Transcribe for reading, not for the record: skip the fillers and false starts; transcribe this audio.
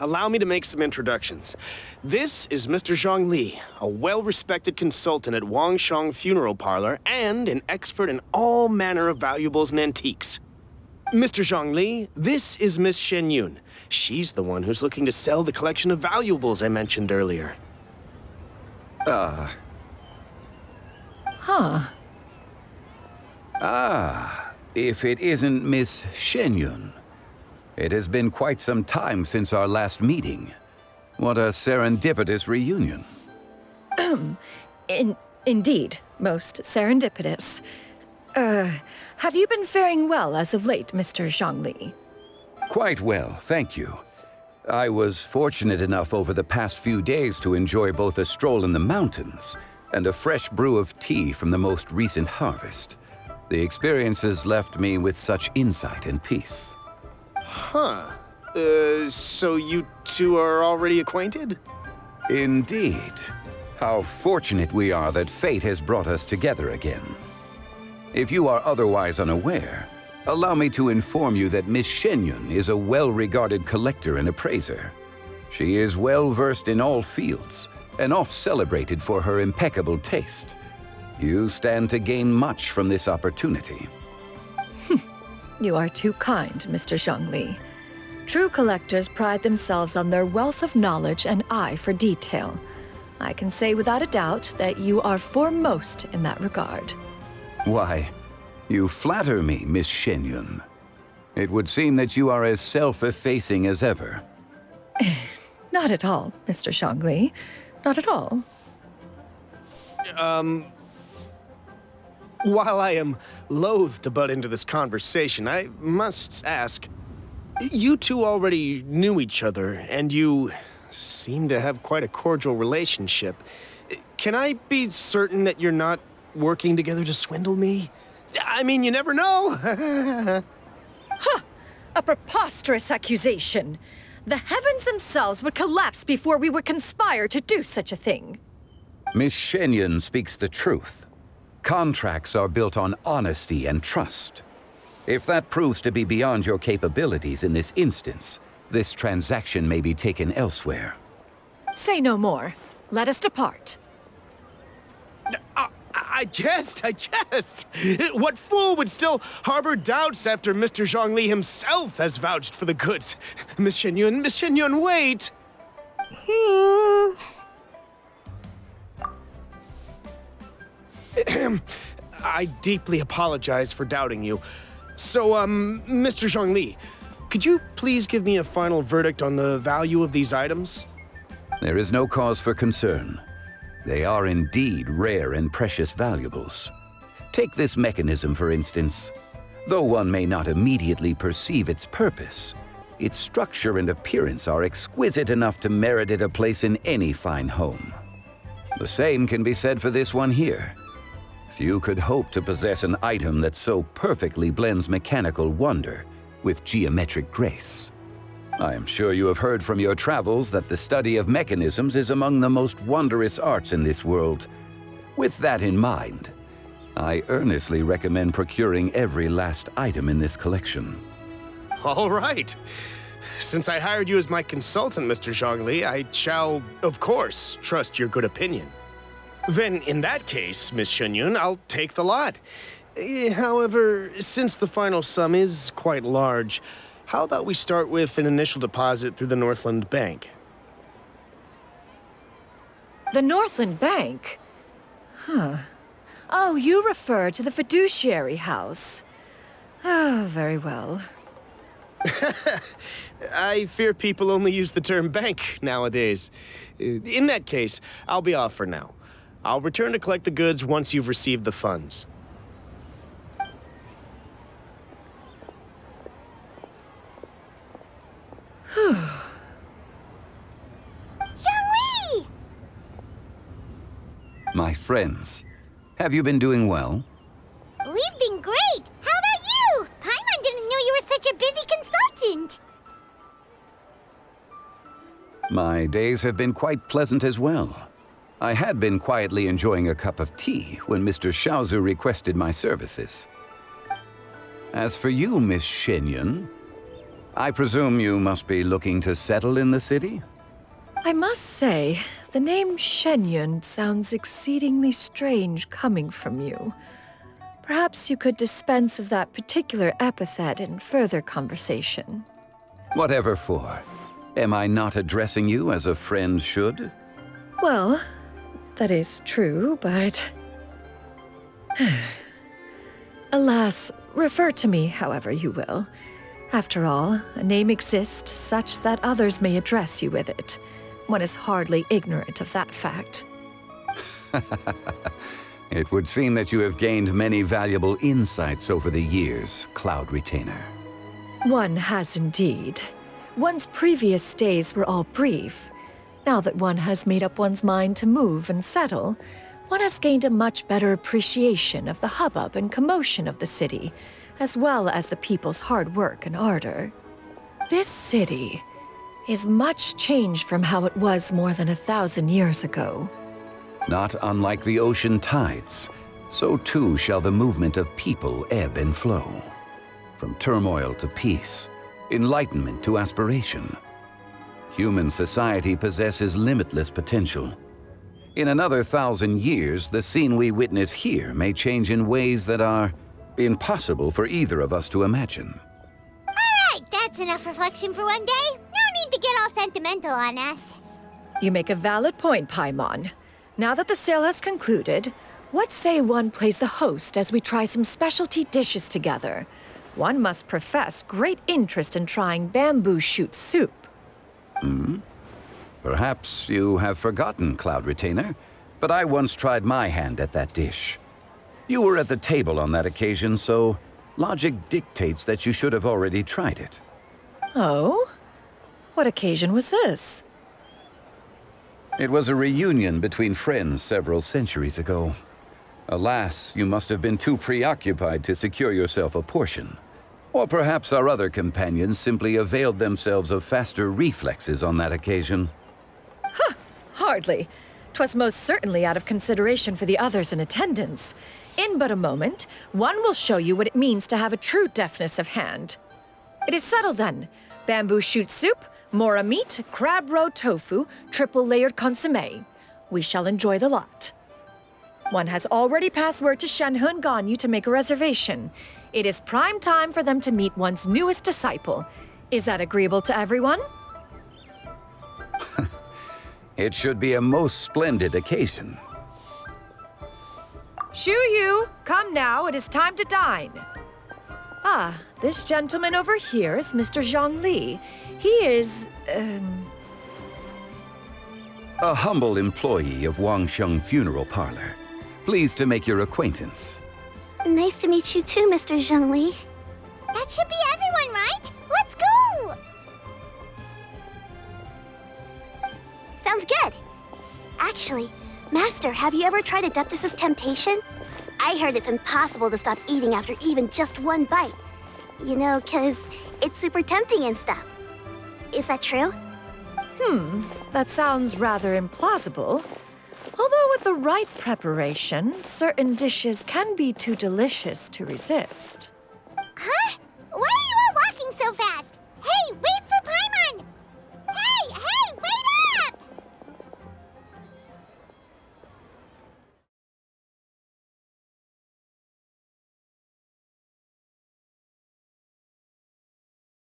allow me to make some introductions. This is Mr. Zhongli, a well-respected consultant at Wangshang Funeral Parlor and an expert in all manner of valuables and antiques. Mr. Zhongli, this is Miss Shenyun. She's the one who's looking to sell the collection of valuables I mentioned earlier. Huh. If it isn't Miss Shenyun. It has been quite some time since our last meeting. What a serendipitous reunion. Indeed, most serendipitous. Have you been faring well as of late, Mr. Zhongli? Quite well, thank you. I was fortunate enough over the past few days to enjoy both a stroll in the mountains and a fresh brew of tea from the most recent harvest. The experiences left me with such insight and peace. Huh. So you two are already acquainted? Indeed. How fortunate we are that fate has brought us together again. If you are otherwise unaware, allow me to inform you that Miss Shenyun is a well-regarded collector and appraiser. She is well-versed in all fields and oft-celebrated for her impeccable taste. You stand to gain much from this opportunity. You are too kind, Mr. Zhongli. True collectors pride themselves on their wealth of knowledge and eye for detail. I can say without a doubt that you are foremost in that regard. Why, you flatter me, Miss Shenyun. It would seem that you are as self-effacing as ever. Not at all, Mr. Zhongli. Not at all. While I am loath to butt into this conversation, I must ask, you two already knew each other, and you seem to have quite a cordial relationship. Can I be certain that you're not working together to swindle me? I mean, you never know. Huh! A preposterous accusation. The heavens themselves would collapse before we would conspire to do such a thing. Miss Shenyun speaks the truth. Contracts are built on honesty and trust. If that proves to be beyond your capabilities in this instance, this transaction may be taken elsewhere. Say no more. Let us depart. I jest. What fool would still harbor doubts after Mr. Zhongli himself has vouched for the goods? Miss Shenyun, wait! I deeply apologize for doubting you. So, Mr. Zhongli, could you please give me a final verdict on the value of these items? There is no cause for concern. They are indeed rare and precious valuables. Take this mechanism, for instance. Though one may not immediately perceive its purpose, its structure and appearance are exquisite enough to merit it a place in any fine home. The same can be said for this one here. Few could hope to possess an item that so perfectly blends mechanical wonder with geometric grace. I am sure you have heard from your travels that the study of mechanisms is among the most wondrous arts in this world. With that in mind, I earnestly recommend procuring every last item in this collection. All right. Since I hired you as my consultant, Mr. Zhongli, I shall, of course, trust your good opinion. Then, in that case, Miss Shenyun, I'll take the lot. However, since the final sum is quite large, how about we start with an initial deposit through the Northland Bank? The Northland Bank? Huh. Oh, you refer to the fiduciary house. Oh, very well. I fear people only use the term bank nowadays. In that case, I'll be off for now. I'll return to collect the goods once you've received the funds. Zhongli! My friends, have you been doing well? We've been great! How about you? Paimon didn't know you were such a busy consultant! My days have been quite pleasant as well. I had been quietly enjoying a cup of tea when Mr. Xiaozu requested my services. As for you, Miss Shenyun, I presume you must be looking to settle in the city? I must say, the name Shenyun sounds exceedingly strange coming from you. Perhaps you could dispense of that particular epithet in further conversation. Whatever for. Am I not addressing you as a friend should? Well, that is true, but... Alas, refer to me however you will. After all, a name exists such that others may address you with it. One is hardly ignorant of that fact. It would seem that you have gained many valuable insights over the years, Cloud Retainer. One has indeed. One's previous stays were all brief. Now that one has made up one's mind to move and settle, one has gained a much better appreciation of the hubbub and commotion of the city, as well as the people's hard work and ardor. This city is much changed from how it was more than 1,000 years ago. Not unlike the ocean tides, so too shall the movement of people ebb and flow. From turmoil to peace, enlightenment to aspiration. Human society possesses limitless potential. In another 1,000 years, the scene we witness here may change in ways that are impossible for either of us to imagine. Alright, that's enough reflection for one day. No need to get all sentimental on us. You make a valid point, Paimon. Now that the sale has concluded, what say one plays the host as we try some specialty dishes together? One must profess great interest in trying bamboo shoot soup. Perhaps you have forgotten, Cloud Retainer, but I once tried my hand at that dish. You were at the table on that occasion, so logic dictates that you should have already tried it. Oh? What occasion was this? It was a reunion between friends several centuries ago. Alas, you must have been too preoccupied to secure yourself a portion. Or perhaps our other companions simply availed themselves of faster reflexes on that occasion. Hardly. 'Twas most certainly out of consideration for the others in attendance. In but a moment, one will show you what it means to have a true deftness of hand. It is settled then. Bamboo shoot soup, mora meat, crab roe tofu, triple-layered consommé. We shall enjoy the lot. One has already passed word to Shenhe and Ganyu to make a reservation. It is prime time for them to meet one's newest disciple. Is that agreeable to everyone? It should be a most splendid occasion. Shu Yu, come now, it is time to dine. Ah, this gentleman over here is Mr. Zhongli. He is, A humble employee of Wangsheng Funeral Parlor. Pleased to make your acquaintance. Nice to meet you too, Mr. Zhongli. That should be everyone, right? Let's go! Sounds good. Actually, Master, have you ever tried Adeptus' temptation? I heard it's impossible to stop eating after even just one bite. You know, 'cause it's super tempting and stuff. Is that true? That sounds rather implausible. Although with the right preparation, certain dishes can be too delicious to resist. Huh? Why are you all walking so fast?